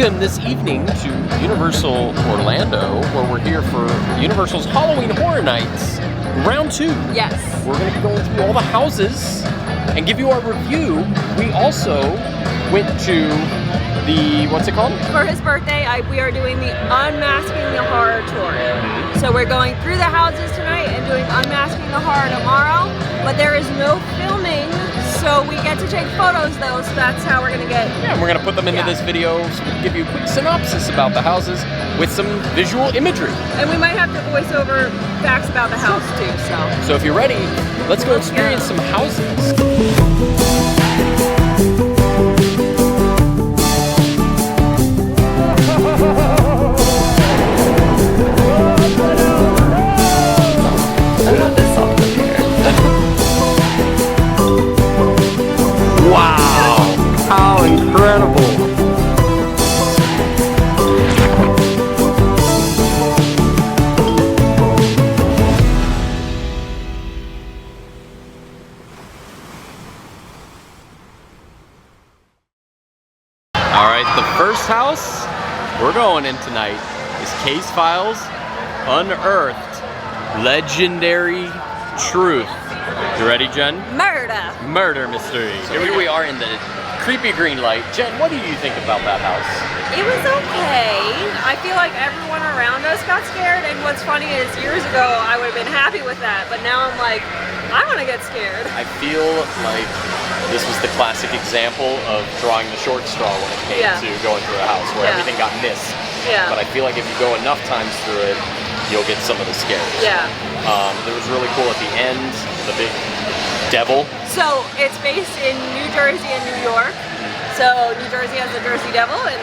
Welcome this evening to Universal Orlando, where we're here for Universal's Halloween Horror Nights, round 2. Yes. We're going to be going through all the houses and give you our review. We also went to the, what's it called? For his birthday, we are doing the Unmasking the Horror tour. So we're going through the houses tonight and doing Unmasking the Horror tomorrow, but there is no filming, so we get to take photos though, so that's how we're gonna get... Yeah, and we're gonna put them into this video so we can give you a quick synopsis about the houses with some visual imagery. And we might have to voice over facts about the house too, so... So if you're ready, let's go experience some houses. Wow! How incredible! Alright, the first house we're going in tonight is Case Files Unearthed Legendary Truth. You ready, Jen? Murder mystery. Here we are in the creepy green light. Jen, what do you think about that house? It was okay. I feel like everyone around us got scared, and what's funny is years ago I would have been happy with that, but now I'm like, I want to get scared. I feel like this was the classic example of drawing the short straw when it came to going through a house where everything got missed. Yeah. But I feel like if you go enough times through it, you'll get some of the scares. Yeah. It was really cool at the end, the big devil. So it's based in New Jersey and New York. So New Jersey has the Jersey Devil, and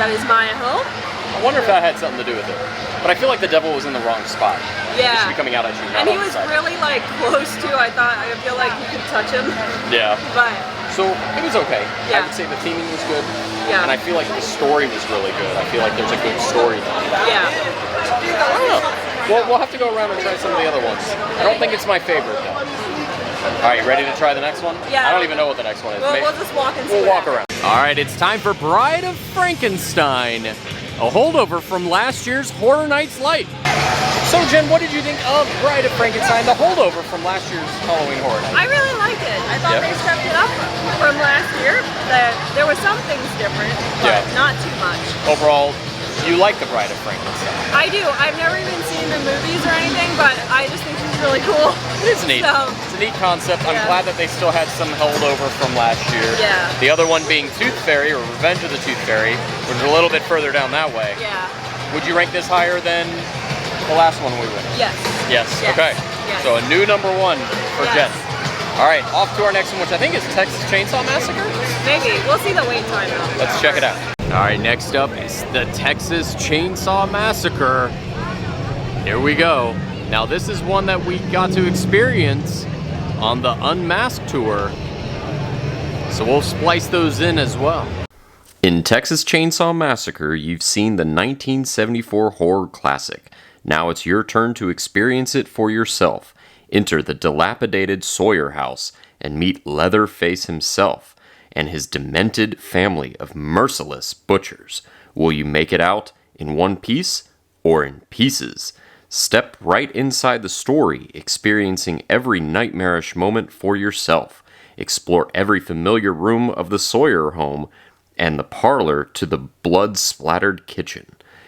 that is my home. I wonder if that had something to do with it. But I feel like the devil was in the wrong spot. Yeah. He should be coming out at you. And he was really like close to. I feel like you could touch him. Yeah. But so it was okay. Yeah. I would say the theming was good. Yeah. And I feel like the story was really good. I feel like there's a good story behind it. Yeah. I don't know. Well, we'll have to go around and try some of the other ones. I don't think it's my favorite though. Alright, you ready to try the next one? Yeah. I don't even know what the next one is. We'll just walk and see. We'll walk around. Alright, it's time for Bride of Frankenstein. A holdover from last year's Horror Nights Light. So Jen, what did you think of Bride of Frankenstein, the holdover from last year's Halloween Horror Nights? I really liked it. I thought they stepped it up from last year. That there were some things different, but not too much. Overall, you like the Bride of Frankenstein? I do. I've never even seen the movies or anything, but I just think she's really cool. It's neat. It's a neat concept. I'm glad that they still had some holdover from last year. Yeah. The other one being Toothfairy, or Revenge of the Toothfairy, which is a little bit further down that way. Yeah. Would you rank this higher than the last one we went? Yes. Yes. Okay. Yes. So a new #1 for Jen. All right, off to our next one, which I think is Texas Chainsaw Massacre? Maybe. We'll see the wait time though. Let's check it out. All right, next up is the Texas Chainsaw Massacre. Here we go. Now this is one that we got to experience on the Unmasked tour, so we'll splice those in as well. In Texas Chainsaw Massacre, you've seen the 1974 horror classic. Now it's your turn to experience it for yourself. Enter the dilapidated Sawyer house and meet Leatherface himself and his demented family of merciless butchers. Will you make it out in one piece or in pieces? Step right inside the story, experiencing every nightmarish moment for yourself. Explore every familiar room of the Sawyer home and the parlor to the blood-splattered kitchen.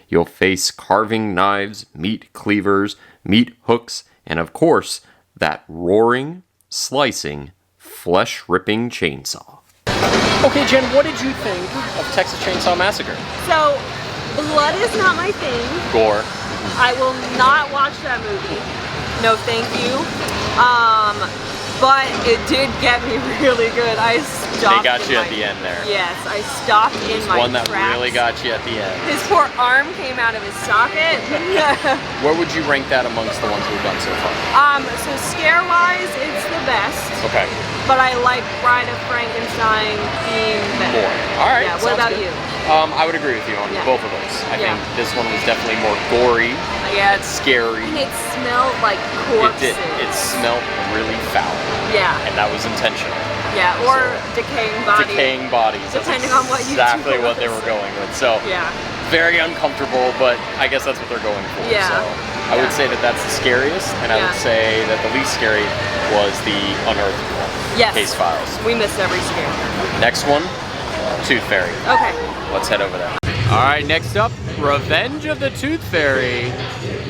You'll face carving knives, meat cleavers, meat hooks, and of course, that roaring, slicing, flesh-ripping chainsaw. Okay, Jen, what did you think of Texas Chainsaw Massacre? So, blood is not my thing. Gore. I will not watch that movie. No, thank you. But it did get me really good. I stopped. They got you at the end there. Yes, I stopped in my one that tracks. really got you at the end. His poor arm came out of his socket. Where would you rank that amongst the ones we've done so far? So scare-wise, it's the best. Okay. But I like Bride of Frankenstein being better. More. All right. Yeah. What about you? I would agree with you on both of those. I think this one was definitely more gory. Yeah. It's scary. And it smelled like corpses. It did. It smelled really foul. Yeah. And that was intentional. Yeah, or decaying bodies. Decaying bodies. Depending on what you exactly what they were going with. So yeah. Very uncomfortable, but I guess that's what they're going for. Yeah. So I would say that that's the scariest, and I would say that the least scary was the Unearthed one. Yes. Case files. We missed every scare. Next one, Toothfairy. Okay. Let's head over there. All right, next up, Revenge of the Toothfairy,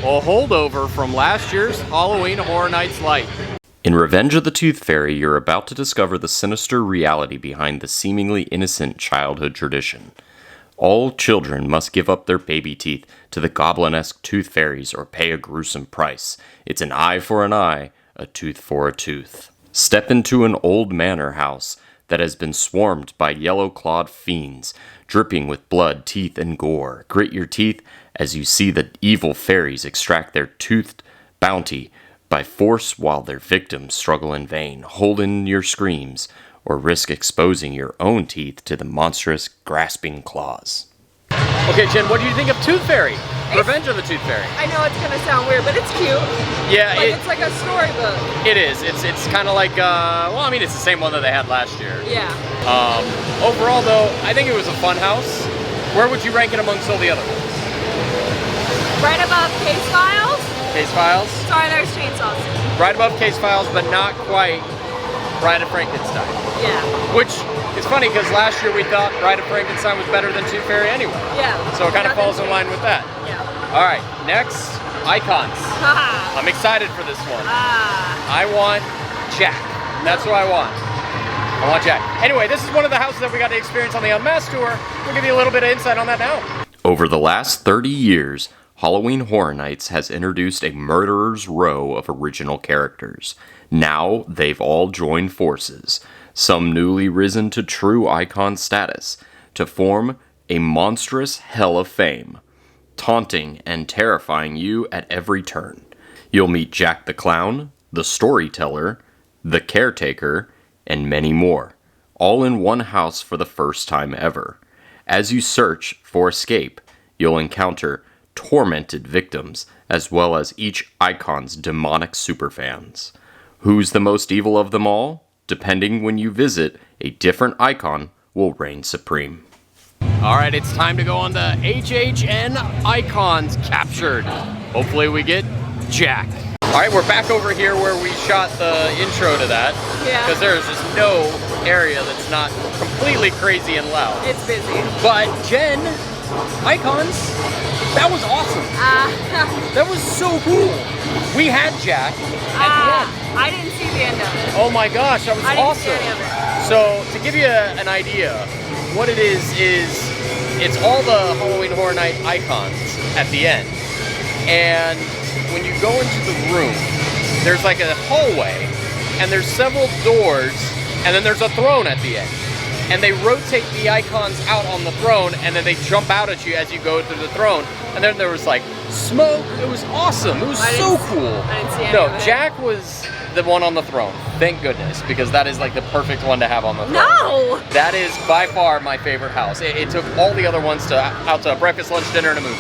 a holdover from last year's Halloween Horror Nights Light. In Revenge of the Toothfairy, you're about to discover the sinister reality behind the seemingly innocent childhood tradition. All children must give up their baby teeth to the goblin-esque tooth fairies or pay a gruesome price. It's an eye for an eye, a tooth for a tooth. Step into an old manor house that has been swarmed by yellow-clawed fiends, dripping with blood, teeth, and gore. Grit your teeth as you see the evil fairies extract their toothed bounty by force while their victims struggle in vain. Hold in your screams or risk exposing your own teeth to the monstrous grasping claws. Okay, Jen, what do you think of Toothfairy? Revenge of the Toothfairy. I know it's gonna sound weird, but it's cute. Yeah, it's like a storybook. It is. It's kind of like well, I mean, it's the same one that they had last year. Yeah. Overall, though, I think it was a fun house. Where would you rank it amongst all the other ones? Right above Case Files. Case Files. Sorry, there's chainsaws. Right above Case Files, but not quite Bride of Frankenstein. Yeah. Which is funny because last year we thought Bride of Frankenstein was better than Toothfairy anyway. Yeah. So it kind of falls in line with that. Yeah. All right, next, Icons. I'm excited for this one. I want Jack. That's what I want. I want Jack. Anyway, this is one of the houses that we got to experience on the Unmasked tour. We'll give you a little bit of insight on that now. Over the last 30 years, Halloween Horror Nights has introduced a murderer's row of original characters. Now they've all joined forces, some newly risen to true icon status, to form a monstrous hell of fame, taunting and terrifying you at every turn. You'll meet Jack the Clown, the Storyteller, the Caretaker, and many more, all in one house for the first time ever. As you search for escape, you'll encounter tormented victims, as well as each icon's demonic superfans. Who's the most evil of them all? Depending when you visit, a different icon will reign supreme. Alright, it's time to go on the HHN Icons Captured. Hopefully we get Jack. Alright, we're back over here where we shot the intro to that. Yeah. Because there's just no area that's not completely crazy and loud. It's busy. But Jen, Icons, that was awesome. That was so cool. We had Jack at the end. I didn't see the end of it. Oh my gosh, that was awesome. I didn't see any of it. So to give you an idea, what it is it's all the Halloween Horror Night icons at the end. And when you go into the room, there's like a hallway, and there's several doors, and then there's a throne at the end. And they rotate the icons out on the throne, and then they jump out at you as you go through the throne. And then there was like smoke. It was awesome. It was so cool. I didn't see any No, of it. Jack was the one on the throne. Thank goodness, because that is like the perfect one to have on the throne. No! That is by far my favorite house. It took all the other ones out to breakfast, lunch, dinner, and a movie.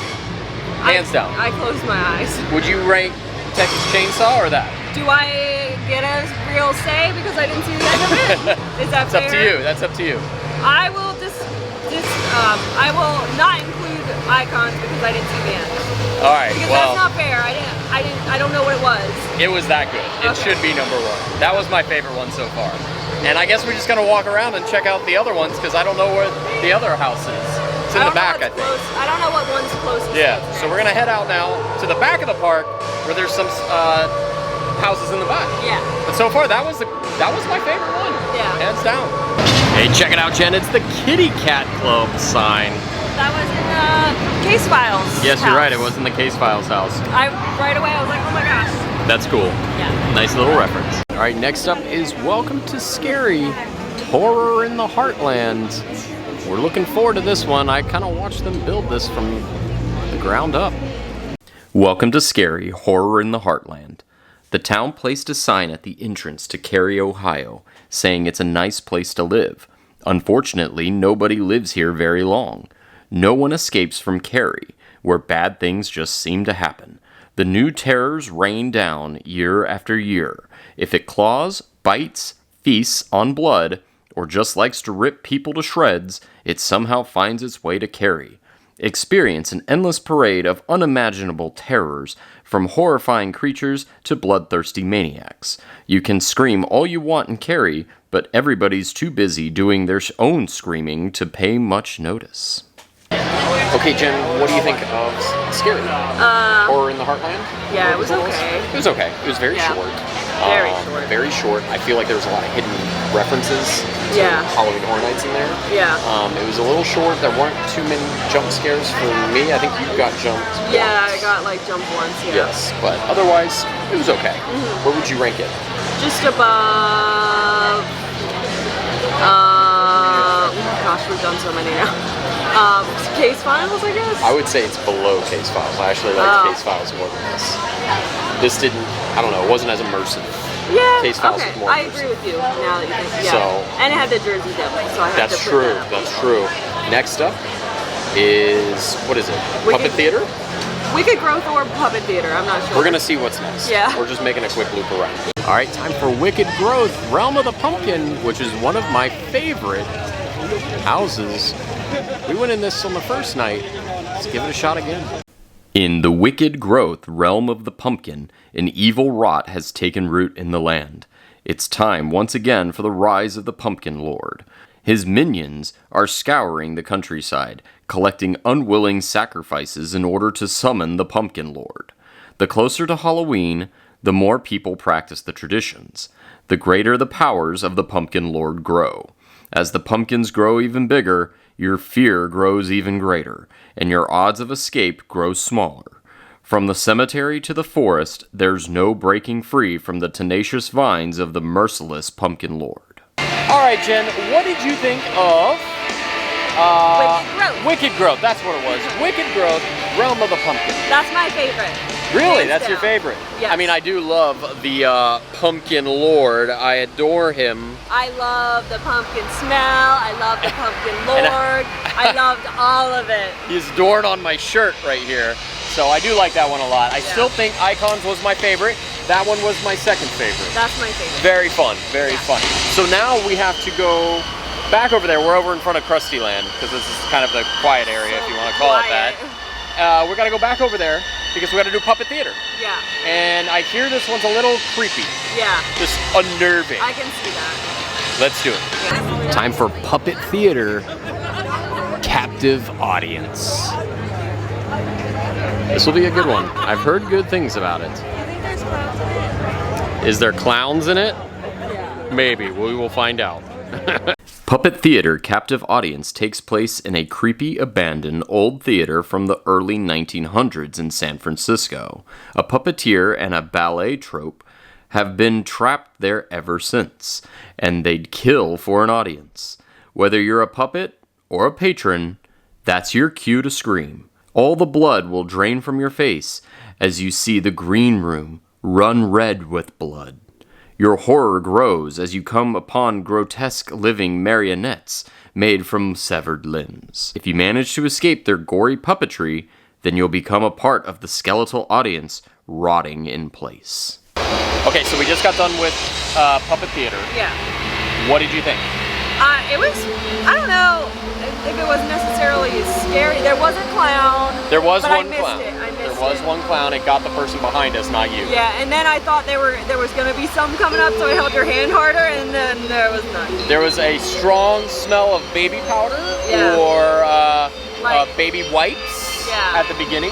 Hands down. I closed my eyes. Would you rank Texas Chainsaw or that? Do I get a real say because I didn't see the end of it? Is that It's fair? up to you. That's up to you. I will I will not include icons because I didn't see the end. All right. Because well, that's not fair. I don't know what it was. it was that good. It Okay. should be number one. That was my favorite one so far. And I guess we're just gonna walk around and check out the other ones because I don't know where the other house is. It's in the back, I think. I don't know what one's closest. Yeah. to. So we're gonna head out now to the back of the park where there's some houses in the back. Yeah. But so far, that was my favorite one. Yeah. Hands down. Hey, check it out, Jen. It's the Kitty Cat Club sign. That was in the Case Files. Yes, you're house. right. It was in the Case Files house. Right away I was like, oh my gosh. That's cool. Yeah. Nice little reference. All right, next up is Welcome to Scarey, Horror in the Heartland. We're looking forward to this one. I kind of watched them build this from the ground up. Welcome to Scarey, Horror in the Heartland. The town placed a sign at the entrance to Cary, Ohio, saying it's a nice place to live. Unfortunately, nobody lives here very long. No one escapes from Cary, where bad things just seem to happen. The new terrors rain down year after year. If it claws, bites, feasts on blood, or just likes to rip people to shreds, it somehow finds its way to Carey. Experience an endless parade of unimaginable terrors, from horrifying creatures to bloodthirsty maniacs. You can scream all you want in Carey, but everybody's too busy doing their own screaming to pay much notice. Okay, Jen, what do you think of Scarey? Horror in the Heartland? Yeah, it was okay. It was okay. It was very short. Very short. Very short. I feel like there was a lot of hidden references to Halloween Horror Nights in there. Yeah. It was a little short. There weren't too many jump scares for me. I think you got jumped once. Yeah, I got like jumped once, Yes, but otherwise, it was okay. Where would you rank it? Just above... gosh, we've done so many now. Case Files, I guess? I would say it's below Case Files. I actually liked Case Files more than this. This didn't, I don't know, it wasn't as immersive. Yeah, Case Files okay. was more I immersive. agree with you now that you think, So, and it had the Jersey Devil, so I have to put that up. That's true. Next up is, what is it? Puppet Theater? Wicked Growth or Puppet Theater, I'm not sure. We're gonna see what's next. Yeah. We're just making a quick loop around. All right, time for Wicked Growth, Realm of the Pumpkin, which is one of my favorite houses. We went in this on the first night. Let's give it a shot again. In the Wicked Growth, Realm of the Pumpkin, an evil rot has taken root in the land. It's time once again for the rise of the Pumpkin Lord. His minions are scouring the countryside, collecting unwilling sacrifices in order to summon the Pumpkin Lord. The closer to Halloween, the more people practice the traditions. The greater the powers of the Pumpkin Lord grow. As the pumpkins grow even bigger, your fear grows even greater, and your odds of escape grow smaller. From the cemetery to the forest, there's no breaking free from the tenacious vines of the merciless Pumpkin Lord. All right, Jen, what did you think of Wicked Growth? Wicked Growth, that's what it was. Wicked Growth, Realm of the Pumpkin. That's my favorite. Really? Hands That's your down. favorite? Yes. I mean, I do love the Pumpkin Lord. I adore him. I love the pumpkin smell. I love the Pumpkin Lord. I loved all of it. He's adorned on my shirt right here. So I do like that one a lot. I still think Icons was my favorite. That one was my second favorite. That's my favorite. Very fun, very fun. So now we have to go back over there. We're over in front of Krusty Land because this is kind of the quiet area, if you want to call it that. We're gonna go back over there because we got to do Puppet Theater. Yeah. And I hear this one's a little creepy. Yeah. Just unnerving. I can see that. Let's do it. Yeah. Time for Puppet Theater. Captive Audience. This will be a good one. I've heard good things about it. Do you think there's clowns in it? Is there clowns in it? Yeah. Maybe. We will find out. Puppet Theater Captive Audience takes place in a creepy, abandoned old theater from the early 1900s in San Francisco. A puppeteer and a ballet troupe have been trapped there ever since, and they'd kill for an audience. Whether you're a puppet or a patron, that's your cue to scream. All the blood will drain from your face as you see the green room run red with blood. Your horror grows as you come upon grotesque living marionettes made from severed limbs. If you manage to escape their gory puppetry, then you'll become a part of the skeletal audience rotting in place. Okay, so we just got done with Puppet Theater. Yeah. What did you think? It was, I don't know if it was necessarily scary. There was a clown. There was but one I missed clown. It. I missed There was it. one clown. It got the person behind us, not you. Yeah, and then I thought there was going to be some coming up, so I held your hand harder, and then there was none. There was a strong smell of baby powder or baby wipes at the beginning.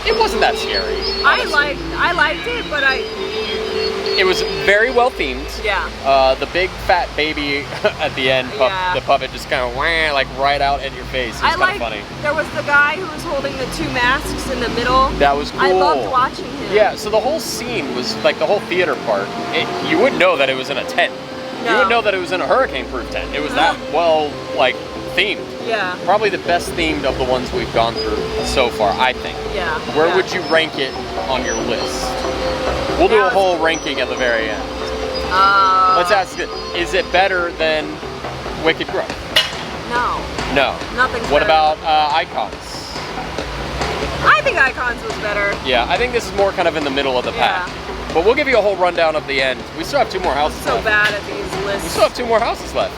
It wasn't that scary. Honestly. I liked it, but It was very well themed. Yeah. The big fat baby at the end, the puppet just kind of like right out at your face. It was kind of funny. There was the guy who was holding the two masks in the middle. That was cool. I loved watching him. Yeah, so the whole scene was like the whole theater part. You wouldn't know that it was in a tent. No. You wouldn't know that it was in a hurricane-proof tent. It was that well, like, themed. Yeah. Probably the best themed of the ones we've gone through so far, I think. Yeah. Where would you rank it on your list? We'll do a whole ranking at the very end. Let's ask it, is it better than Wicked Growth? No. No. Nothing's What better. about Icons? I think Icons was better. Yeah, I think this is more kind of in the middle of the pack. But we'll give you a whole rundown of the end. We still have 2 more houses So left. bad at these lists. We still have 2 more houses left.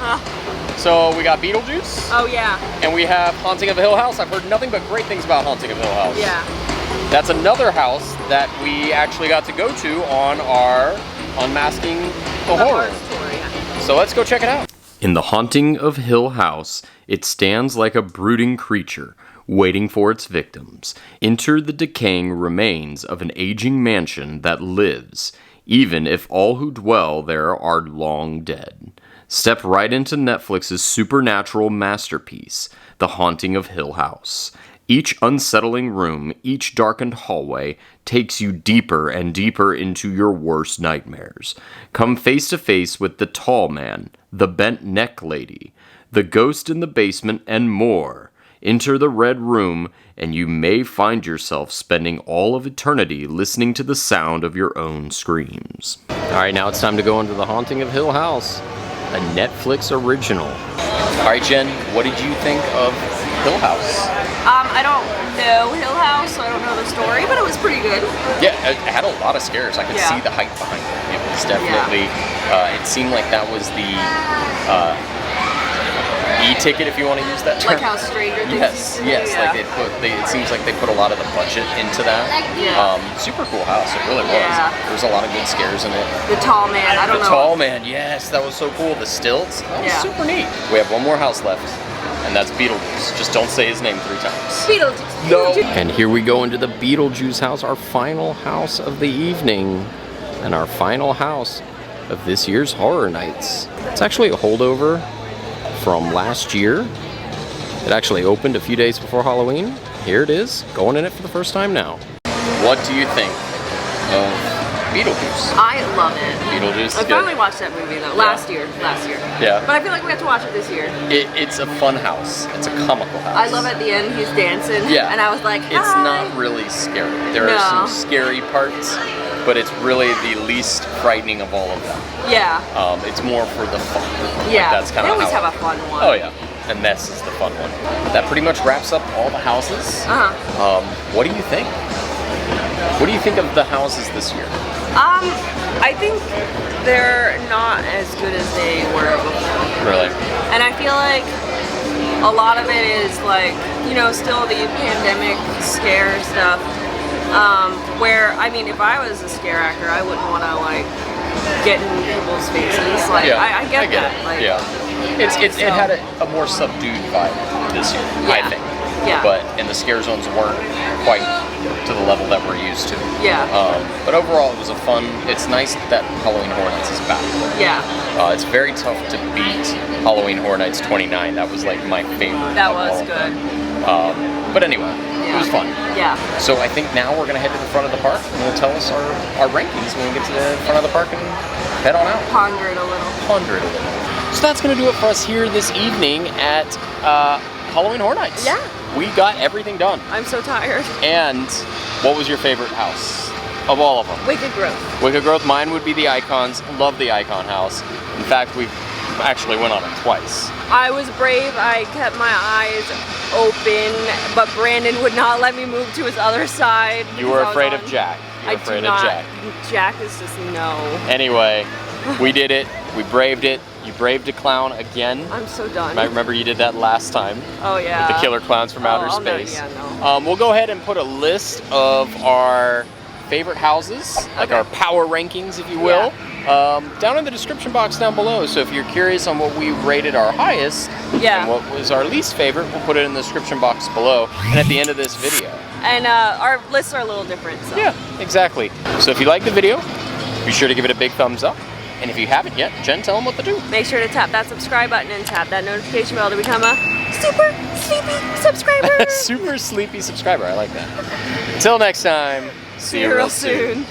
So we got Beetlejuice. Oh yeah. And we have Haunting of Hill House. I've heard nothing but great things about Haunting of Hill House. Yeah. That's another house that we actually got to go to on our Unmasking the Horror. Tour, yeah. So let's go check it out. In the Haunting of Hill House, it stands like a brooding creature, waiting for its victims. Enter the decaying remains of an aging mansion that lives, even if all who dwell there are long dead. Step right into Netflix's supernatural masterpiece, The Haunting of Hill House. Each unsettling room, each darkened hallway, takes you deeper and deeper into your worst nightmares. Come face to face with the tall man, the bent neck lady, the ghost in the basement, and more. Enter the red room, and you may find yourself spending all of eternity listening to the sound of your own screams. Alright, now it's time to go into The Haunting of Hill House, a Netflix original. Alright, Jen, what did you think of Hill House? I don't know Hill House, so I don't know the story, but it was pretty good. Yeah, it had a lot of scares. I could see the hype behind it. It was definitely, it seemed like that was the e-ticket, if you want to use that term. Like how Stranger Things Yes, like it seems like they put a lot of the budget into that. Yeah. Super cool house, it really was. Yeah. There was a lot of good scares in it. The tall man, I don't know. The tall man, yes, that was so cool. The stilts, that was super neat. We have 1 more house left, and that's Beetlejuice. Just don't say his name 3 times. Beetlejuice. No. And here we go into the Beetlejuice house, our final house of the evening, and our final house of this year's Horror Nights. It's actually a holdover from last year. It actually opened a few days before Halloween. Here it is, going in it for the first time now. What do you think of Beetlejuice? I love it. Beetlejuice. I finally watched that movie though. Last year. Yeah. But I feel like we have to watch it this year. It's a fun house. It's a comical house. I love at the end he's dancing. Yeah. And I was like, hi. It's not really scary. There are some scary parts, but it's really the least frightening of all of them. Yeah. It's more for the fun. Yeah. Like, that's kind they of always have a fun one. Oh yeah. And this is the fun one. That pretty much wraps up all the houses. What do you think? What do you think of the houses this year? I think they're not as good as they were before. Really? And I feel like a lot of it is like, you know, still the pandemic scare stuff. Where, I mean, if I was a scare actor, I wouldn't want to like get in people's faces. Like, I get that. It. Like, it had a more subdued vibe this year, I think. Yeah. But and the scare zones weren't quite to the level that we're used to. Yeah. But overall, it was a fun. It's nice that Halloween Horror Nights is back. Yeah. It's very tough to beat Halloween Horror Nights 29. That was like my favorite. That was good. But anyway, it was fun. Yeah. So I think now we're gonna head to the front of the park and we'll tell us our rankings when we get to the front of the park and head on out. Ponder it a little. So that's gonna do it for us here this evening at Halloween Horror Nights. Yeah. We got everything done. I'm so tired. And what was your favorite house of all of them? Wicked Growth. Wicked Growth. Mine would be the Icons. Love the Icon house. In fact, we actually went on it twice. I was brave. I kept my eyes open, but Brandon would not let me move to his other side. You were afraid of Jack. You were afraid of Jack. Jack is just no. Anyway, we did it. We braved it. You braved a clown again. I'm so done. I remember you did that last time. Oh yeah. With the killer clowns from outer space. No. We'll go ahead and put a list of our favorite houses, like our power rankings, if you will, down in the description box down below. So if you're curious on what we rated our highest and what was our least favorite, we'll put it in the description box below and at the end of this video. And our lists are a little different. So. Yeah, exactly. So if you like the video, be sure to give it a big thumbs up. And if you haven't yet, Jen, tell them what to do. Make sure to tap that subscribe button and tap that notification bell to become a super sleepy subscriber. Super sleepy subscriber, I like that. Until next time, see you real soon.